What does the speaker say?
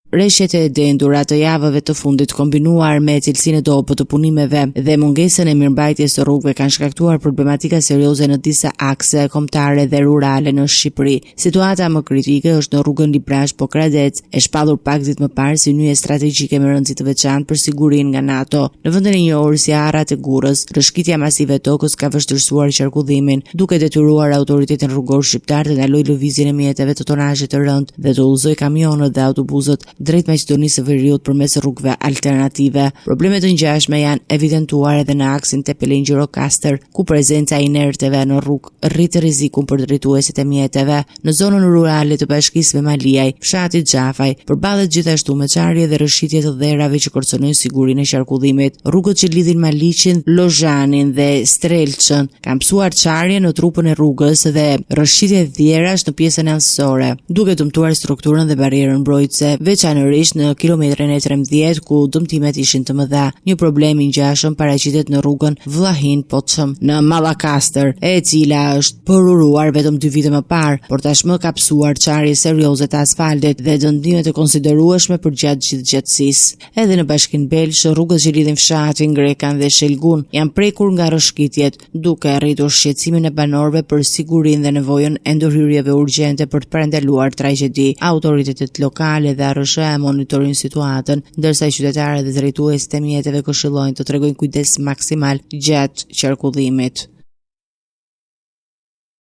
Rreshtet e dendura të javëve të fundit kombinuar me cilësinë e dobët të punimeve dhe mungesën e mirëmbajtjes së rrugëve kanë shkaktuar problematika serioze në disa akse kombëtare dhe rurale në Shqipëri. Situata më kritike është në rrugën Librash-Pokradec, e shpallur pak ditë më parë si nyje strategjike me rëndësi të veçantë për sigurinë nga NATO. Në vendin e njohur si Arrat e Gurrës, rrëshqitja masive e tokës ka vështirësuar qarkullimin, duke detyruar autoritetin rrugor shqiptar të ndalojë lëvizjen e mjeteve të tonazhit të rënd dhe të udhëzojë kamionët dhe autobuset drejt Maqedonisë së Veriut përmes rrugëve alternative. Problemet të ngjashme janë evidentuar edhe në aksin Tepelin-Gjirokastër, ku prezenca e inerteve në rrugë rrit rrezikun për drejtuesit e mjeteve. Në zonën rurale të bashkisë me Maliaj, fshati Xhafaj, përballet gjithashtu me çarje dhe rrëshqitje të dherrave që kërcënojnë sigurinë e qarkullimit. Rrugët që lidhin Maliqin, Lozhanin dhe Strelçën kanë mësuar çarje në trupën e rrugës dhe rrëshqitje dhierash në pjesën anësore, duke dëmtuar strukturën dhe barierën mbrojtëse, veçanërisht në kilometrin e 13 ku dëmtimet ishin të mëdha. Një problem i ngjashëm paraqitet në rrugën Vllahin-Poçëm në Mallakastër, e cila është përuruar vetëm 2 vite më parë, por tashmë ka psuar çarje serioze të asfaltit dhe dëmtime të konsiderueshme për gjatë gjithë gjatësisë. Edhe në Bashkinë Belsh, rrugët që lidhin fshatin Grekan dhe Shelgun janë prekur nga rrëshqitjet, duke arritur shqetësimin e banorëve për sigurinë dhe nevojën e ndërhyrjeve urgjente për të parandaluar tragjedi. Autoritetet lokale dhe ARSH monitorojnë situatën, ndërsa qytetarët dhe drejtuesit e mjeteve këshillojnë të tregojnë kujdes maksimal gjatë qarkullimit.